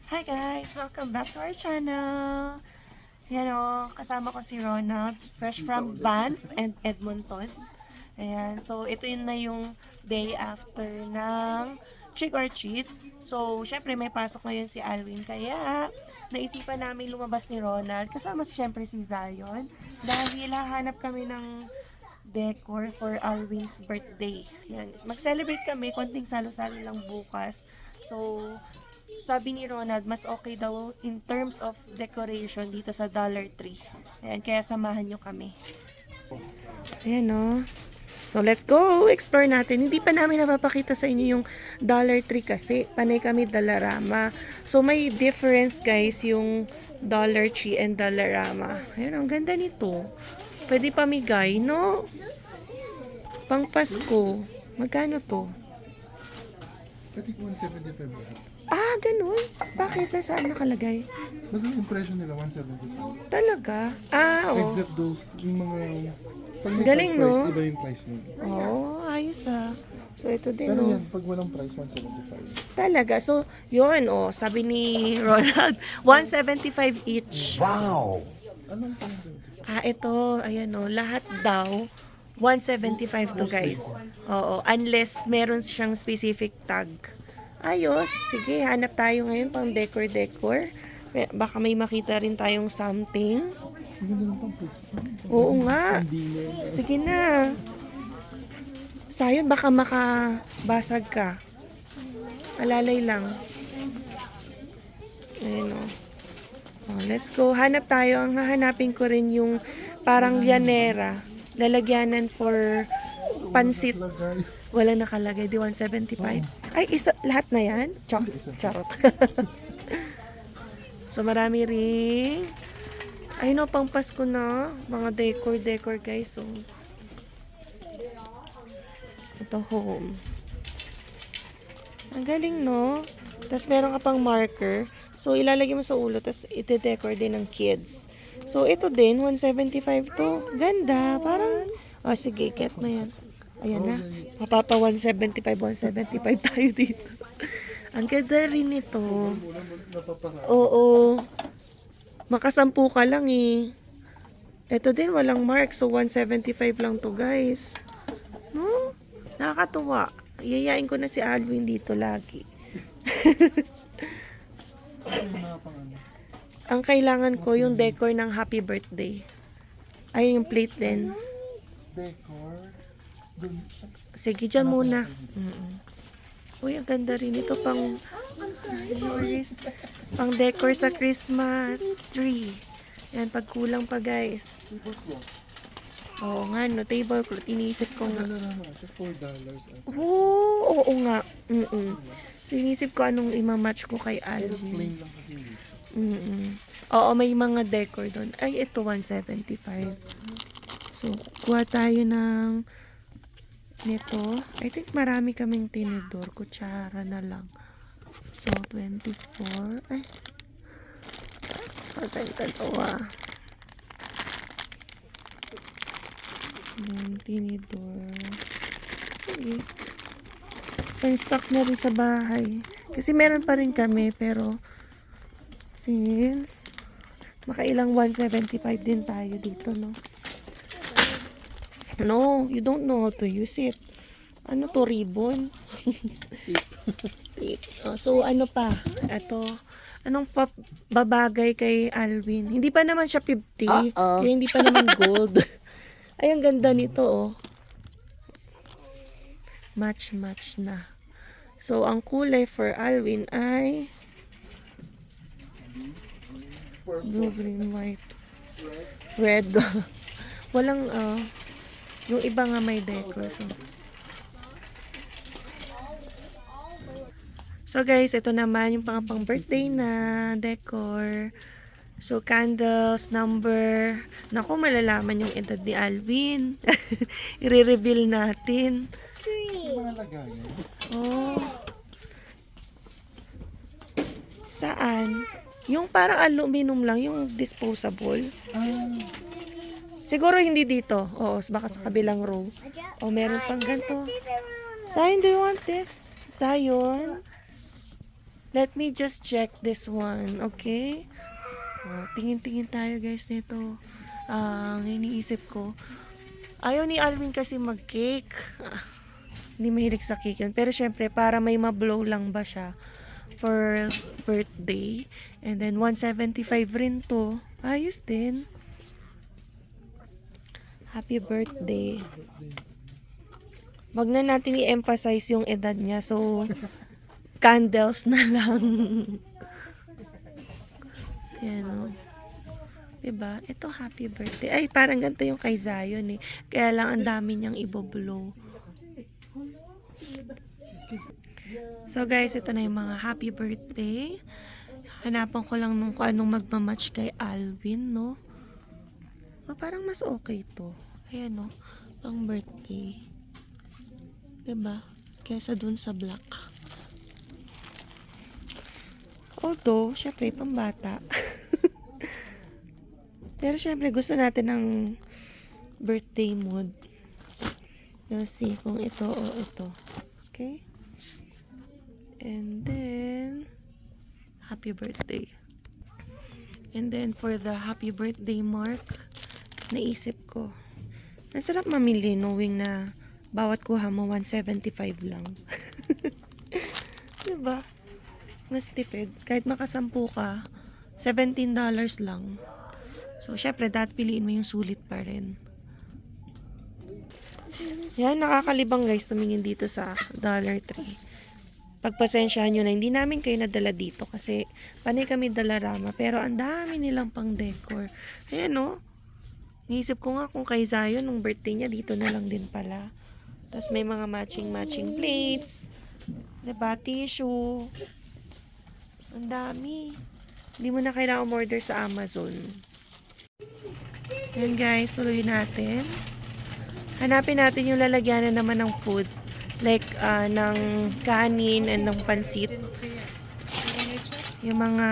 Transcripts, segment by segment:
Hi guys! Welcome back to our channel! Yan o, kasama ko si Ronald, fresh from Banff and Edmonton. Ayan, so ito yun na yung day after ng trick or treat. So, syempre may pasok ngayon si Alwin, kaya naisipan namin lumabas ni Ronald, kasama syempre si Zion, dahil hahanap kami ng decor for Alwin's birthday. Yan, mag-celebrate kami, konting salo-salo lang bukas. So, sabi ni Ronald, mas okay daw in terms of decoration dito sa Dollar Tree. Ayan, kaya samahan nyo kami. Ayan o. So, let's go! Explore natin. Hindi pa namin napapakita sa inyo yung Dollar Tree kasi panay kami Dollarama. So, may difference guys yung Dollar Tree and Dollarama. Ayan, ang ganda nito. Pwede pamigay, no? Pang Pasko. Magkano to? I think 175 lahat. Ah, ganun. Bakit? Nasaan nakalagay? Mas ang impression nila 175. Talaga? Ah, oh. Except those, yung mga... Pag may Galing, tag price, no? iba yung price nila. Oh, ayos ah. So, ito din, Pero oh. yan, pag walang price, 175. Talaga. So, yun, oh. Sabi ni Ronald, 175 each. Wow! Anong pang Ah, ito. Ayan, oh. Lahat daw, 175 to, guys. Oo. Unless meron siyang specific tag. Ayos. Sige, hanap tayo ngayon pang decor-decor. Baka may makita rin tayong something. Ang ganda ng pang price. Oo nga. Hindi na. Sige na. Sayon, baka makabasag ka. Alalay lang. Ayan o. Oh, let's go. Hanap tayo. Ang hahanapin ko rin yung parang llanera. Lalagyanan for pansit. Lagay. Wala nakalagay. Di 175. Ay, isa. Lahat na yan? Charot. So, marami rin. Ay, no, pang Pasko na. Mga decor, guys. So, ito, home. Ang galing, no? Tapos, meron ka pang marker. So, ilalagay mo sa ulo. Tapos, ite-decor din ng kids. So, ito din, 175 to. Ganda. Parang, oh, sige, get mo yan. Ayan na. Mapapa 175 tayo dito. Ang ganda rin ito. Oo. Makasampu ka lang eh. Ito din, walang mark. So, 175 lang to, guys. No? Nakakatuwa. Iyayain ko na si Alwin dito lagi. Ang kailangan ko, yung decor ng happy birthday. Ay, yung plate din. Decor. Sige, dyan muna. Uy, ang ganda rin ito pang decor sa Christmas tree. Yan, pag kulang pa, guys. Oo nga, no, tablecloth. Iniisip ko nga. $4. Oo nga. So, iniisip ko anong imamatch ko kay Alvin. Plain lang kasi hindi. Oo, may mga decor doon. Ay, ito, 175. So, kuha tayo ng nito. I think marami kaming tinidor. Kutsara na lang. So, 24. Ay. Tatay-tatawa. Tinidor. Sige. Pang-stock na rin sa bahay. Kasi meron pa rin kami, pero since makailang 175 din tayo dito, no? No, you don't know how to use it. Ano to, ribbon? Tape. So, ano pa? Ito. Anong babagay kay Alvin? Hindi pa naman siya 50. Kaya hindi pa naman gold. Ay, ang ganda nito, oh. Match na. So, ang kulay for Alvin ay blue, green, white, red. Walang, yung iba nga may decor. So guys, ito naman yung pang birthday na decor. So candles, number. Naku, malalaman yung edad ni Alvin. I-reveal natin. Yung mga lagayan. Oh. Saan? Yung parang aluminum lang, yung disposable. Siguro hindi dito. Oo, baka sa kabilang row. O, meron pang ganito. Zion, do you want this? Zion? Let me just check this one, okay? Tingin-tingin tayo guys nito. Ang iniisip ko, ayaw ni Alvin kasi mag-cake. Hindi mahilig sa cake yun. Pero syempre, para may ma-blow lang ba siya for birthday. And then, 175 rin to. Ayos din. Happy birthday. Wag na natin i-emphasize yung edad niya. So, candles na lang. Yan o. Diba? Ito, happy birthday. Ay, parang ganito yung kay Zion eh. Kaya lang ang dami niyang iboblow. So guys, ito na yung mga happy birthday. Hanapan ko lang nung kung anong magmamatch kay Alvin, no? Parang mas okay to. Ayan, no? Pang birthday. Diba? Kesa dun sa black. Although, syempre, pambata. Pero syempre, gusto natin ng birthday mood. Let's see kung ito o ito. Okay? And then, happy birthday. And then, for the happy birthday mark, naisip ko, ang sarap mamili knowing na bawat kuha mo 175 lang. Diba? Mas tipid. Kahit makasampu ka, $17 lang. So, syempre, dapat piliin mo yung sulit pa rin. Yan, nakakalibang guys, tumingin dito sa Dollar Tree. Pagpasensyahan nyo na, hindi namin kayo nadala dito kasi panay kami Dalarama. Pero ang dami nilang pang decor. Ayan o. Niisip ko nga kung kay Zion, nung birthday niya, dito na lang din pala. Tapos may mga matching plates. Diba? Tissue. Ang dami. Hindi mo na kailangan umorder sa Amazon. Yan guys, tuloy natin. Hanapin natin yung lalagyanan naman ng food. Like, ng kanin and ng pansit. Yung mga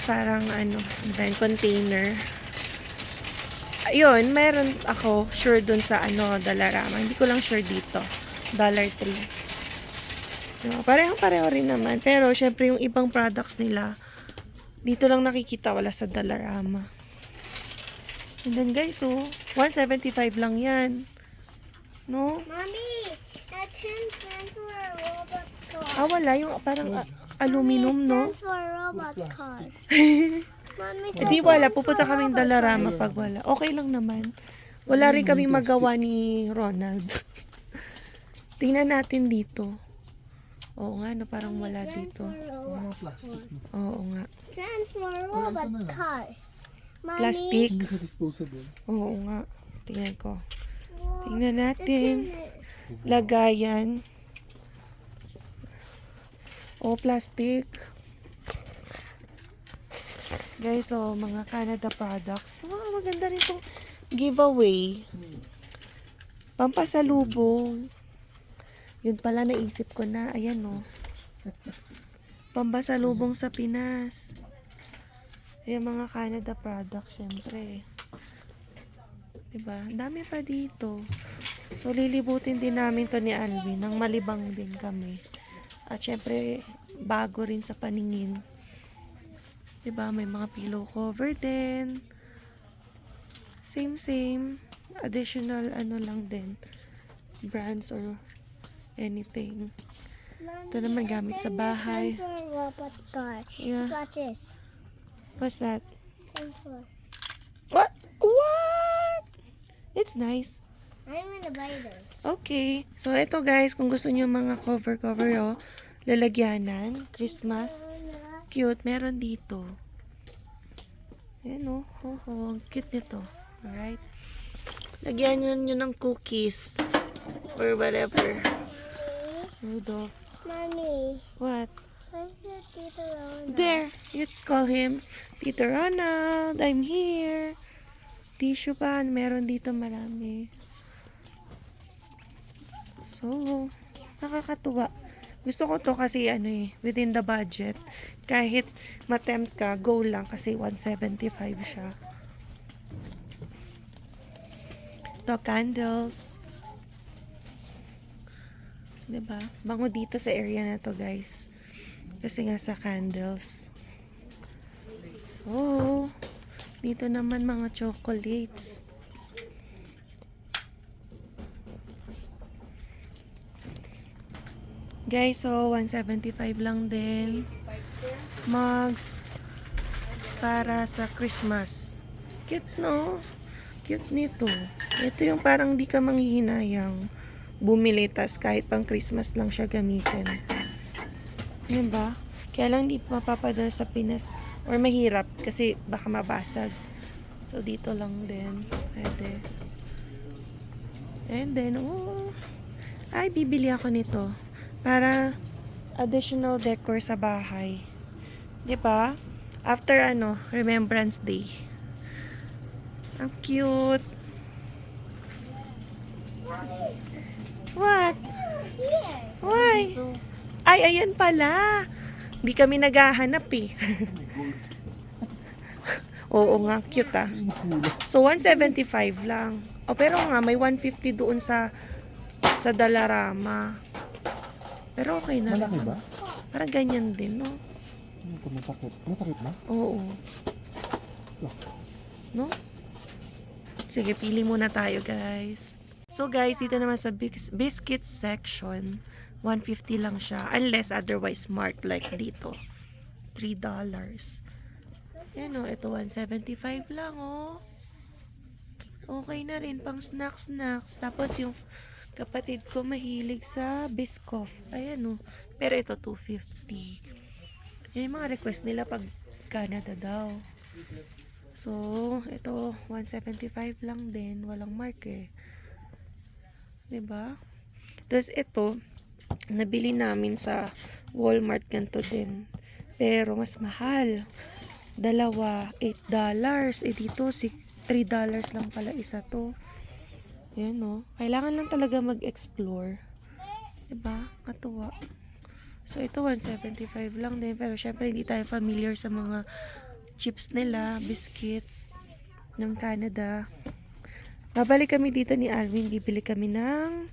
parang container. Ayun, meron ako sure dun sa Dalarama. Hindi ko lang sure dito. Dollar Tree. No, pareho rin naman. Pero, syempre, yung ibang products nila, dito lang nakikita, wala sa Dalarama. And then, guys, 175 lang yan. No? Mommy, that tin stands for a robot car. Wala. Yung parang aluminum, no? Stands for a robot car. Mommy, Hindi wala. Pupunta kaming Dalarama pag wala. Okay lang naman. Wala rin kaming magawa ni Ronald. Tingnan natin dito. Oo nga, no, parang wala dito. Mga plastic. Oo nga. stands for a robot car. Mommy, Plastic. Hindi sa disposable. Oo nga. Tingnan ko. Tingnan it's natin. in it. Lagayan. Plastic. Guys, mga Canada products. Maganda rin itong giveaway. Pampasalubong. Yun pala naisip ko na. Ayan, Pampasalubong sa Pinas. Ayan, mga Canada products, syempre. Diba? Ang dami pa dito. So, lilibutin din namin to ni Alvin. Nang malibang din kami. At syempre, bago rin sa paningin. Diba? May mga pillow cover din. Same. Additional lang din. Brands or anything. Mommy, Ito naman gamit sa bahay. stands for a robot car. Yeah. Watch this. What's that? Stands for. What? It's nice. I'm gonna buy this. Okay. So, ito guys, kung gusto niyo mga cover, lalagyanan, Christmas, cute, meron dito. Ayan ang cute nito. Alright. Lagyan nyo ng cookies. Or whatever. Rudolph. Mommy, What? where's your Tito Rona? There. You call him Tito Ronald. I'm here. Tissue pa. Meron dito marami. So, nakakatuwa. Gusto ko to kasi within the budget. Kahit matempt ka, go lang kasi 175 siya. Ito, candles. Diba? Bango dito sa area na to, guys. Kasi nga sa candles. So, dito naman mga chocolates. Guys, so 175 lang din. Mugs para sa Christmas. Cute, no? Cute nito. Ito yung parang di ka manghihinayang bumili, tas kahit pang Christmas lang siya gamitin. Diba? Kaya lang di mapapadala sa Pinas. Or mahirap kasi baka mabasag. So, dito lang din. Pwede. And then, oh, ay, bibili ako nito. Para additional decor sa bahay. 'Di ba? After Remembrance Day. Ang cute. What? Here. Why? Ay, ayan pala. Di kami naghahanap eh. Oo nga, cute ah. So, 175 lang. O, pero nga, may 150 doon sa Dalarama. Pero okay na Malaki naman. ba? Parang ganyan din, no? Matakit. Matakit ba? Oo. No? Sige, pili muna tayo, guys. So, guys, dito naman sa biscuit section, 150 lang siya. Unless otherwise marked like dito. $3. Yan o, ito 175 lang, oh. Okay na rin, pang snacks. Tapos yung kapatid ko mahilig sa Biscoff. Ayan, oh. Pero ito, 250. Yan yung mga request nila pag Canada daw. So, ito, 175 lang din. Walang mark eh. 'Di ba? Tapos ito, nabili namin sa Walmart ganito din. Pero mas mahal. Dalawa, $8. Eh dito, $3 lang pala isa to. Yan no. Kailangan lang talaga mag-explore. 'Di ba? Katuwa. So, ito 175 lang din. Pero syempre, hindi tayo familiar sa mga chips nila, biscuits ng Canada. Babalik kami dito ni Alvin. Bibili kami ng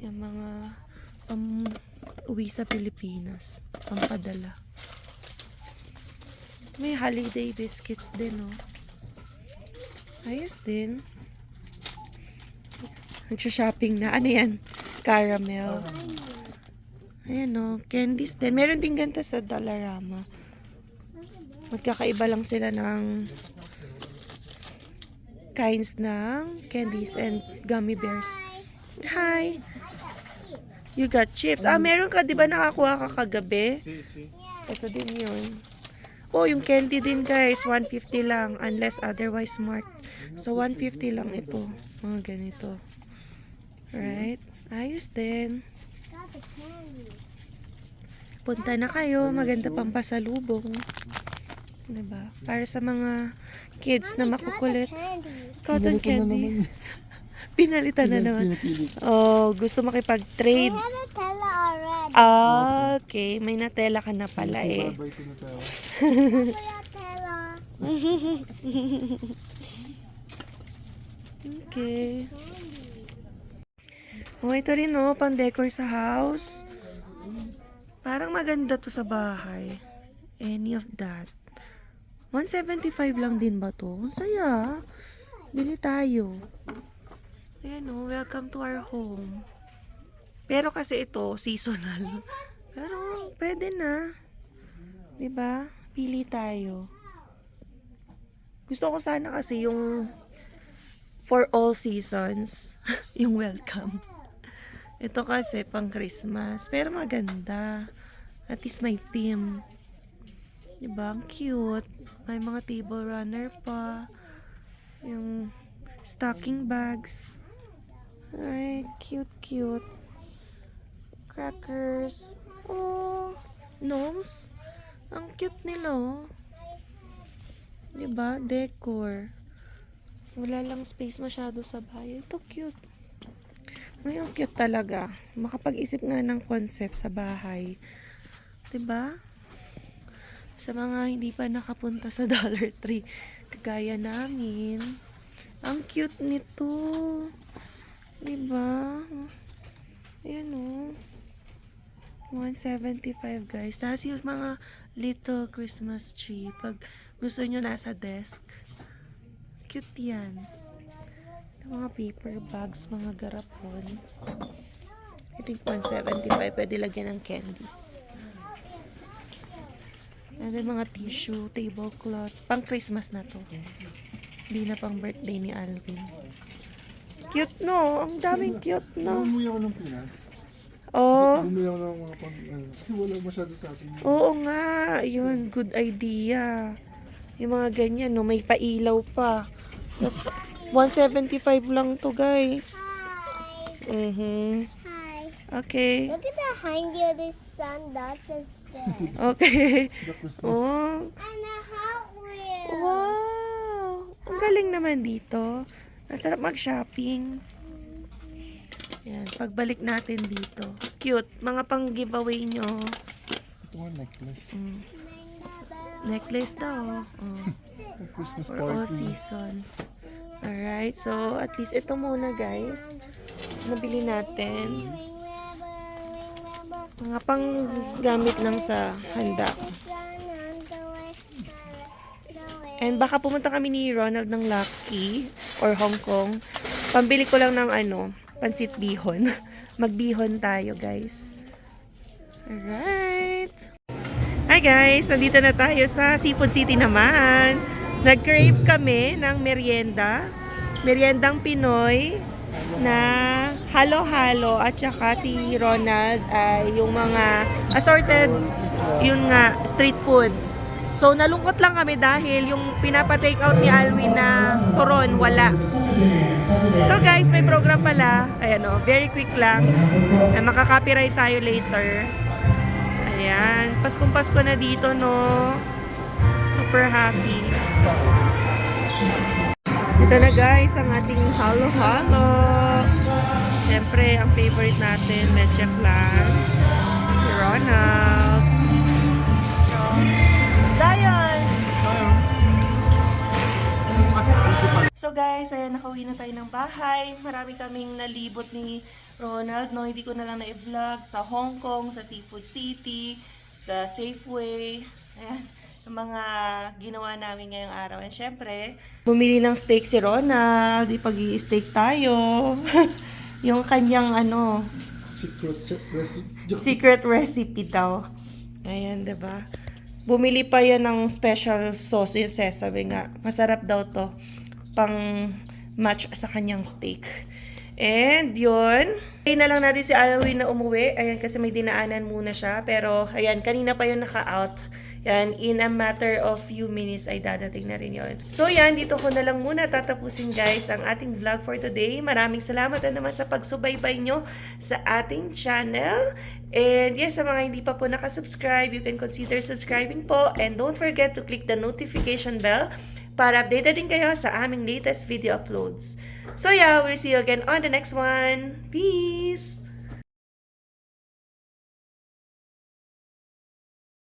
yung mga uwi sa Pilipinas. Pampadala. May holiday biscuits din, oh. Ayos din. Nagsha-shopping na. Ano yan? Caramel. Ayan, oh. Candies din. Meron din ganito sa Dollarama. Magkakaiba lang sila ng kinds ng candies and gummy bears. Hi! You got chips. Ah, meron ka, di ba nakakuha ka kagabi? Ito din yun. Oh, yung candy din guys, 150 lang unless otherwise marked. So, 150 lang ito. Mga ganito. Alright? Ayos din. Got the candy. Punta na kayo. Maganda pang pasalubong. Diba? Para sa mga kids na makukulit. Candy. Cotton Pinalitan na candy. naman. Pinalitan na naman. Oh, gusto I makipag-trade. have a Nutella already. Ah, okay. May natela ka na pala eh. Babay ko na tayo. Nutella. Okay. Oh, ito rin oh, pang decor sa house. Parang maganda to sa bahay. Any of that. 175 lang din ba to? Ang saya. Bili tayo. Ayan oh, welcome to our home. Pero kasi ito, seasonal. Pero, pwede na. 'Di ba? Pili tayo. Gusto ko sana kasi yung for all seasons. Yung welcome. Ito kasi pang Christmas. Pero maganda. At least may theme. Diba? Ang cute. May mga table runner pa. Yung stocking bags. Ay, cute. Crackers. Oh, gnomes. Ang cute nila, oh. Diba? Decor. Wala lang space masyado sa bahay. Ito cute. Ay, ang cute talaga. Makapag-isip nga ng concept sa bahay. Diba? Sa mga hindi pa nakapunta sa Dollar Tree, kagaya namin. Ang cute nito. Diba? Ayan o. 175 guys. Tapos yung mga little Christmas tree. Pag gusto nyo nasa desk. Cute yan. Ito mga paper bags, mga garapon. I think 175. Pwede lagyan ng candies. And then mga tissue, tablecloth. Pang Christmas na to. Hindi na pang birthday ni Alvin. Cute no? Ang daming cute no? Umuwi ako ng Pinas. Oh. Bumili ako ng mga pang, kasi wala masyado sa atin. Oo nga, yun, good idea. Yung mga ganyan, no, may pailaw pa. Tapos, 175 lang to, guys. Hi. Mhm. Hi. Okay. Look at behind you. The sun does is there. Okay. The Christmas. Oh, And a Hot Wheels. wow. Ang galing naman dito. Masarap mag-shopping. Yan, pagbalik natin dito. Cute. Mga pang giveaway nyo. Ito nga necklace. Necklace daw. Oh. Christmas For all party. seasons. Alright, so at least ito muna guys. Nabili natin. Mga pang gamit lang sa handa. And baka pumunta kami ni Ronald ng Lucky or Hong Kong. Pambili ko lang ng pansit bihon. Magbihon tayo guys. Alright. Hi guys, nandito na tayo sa Seafood City naman. Nag-crave kami ng merienda. Meriendang Pinoy na halo-halo at saka si Ronald ay yung mga assorted, yun nga, street foods. So nalungkot lang kami dahil yung pinapa-take out ni Alwin na turon, wala. So guys, may program pala. Ayan o, very quick lang. Makaka-copyright tayo later. Ayan, Paskong Pasko na dito, no? Super happy. Ito na guys, ang ating halo-halo. Siyempre, ang favorite natin, leche flan. Si Ronald. Zion! So guys, ayan, nakauwi na tayo ng bahay. Marami kaming nalibot ni Ronald, no? Hindi ko na lang na-vlog sa Hong Kong, sa Seafood City, sa Safeway. Ayan, yung mga ginawa namin ngayong araw. And syempre, bumili ng steak si Ronald. Ipag-i-steak tayo. Yung kanyang secret recipe daw. Ayan, diba? Bumili pa yan ng special sauce yung sesame nga. Masarap daw to. Pang match sa kanyang steak. And yun. Ayun na lang natin si Alwin na umuwi. Ayan, kasi may dinaanan muna siya. Pero, ayan, kanina pa yun naka-out. Yan, in a matter of few minutes ay dadating na rin yun. So yan, dito ko na lang muna tatapusin guys ang ating vlog for today. Maraming salamat na naman sa pagsubaybay nyo sa ating channel. And yes, sa mga hindi pa po nakasubscribe, you can consider subscribing po. And don't forget to click the notification bell para updated din kayo sa aming latest video uploads. So yeah, we'll see you again on the next one. Peace!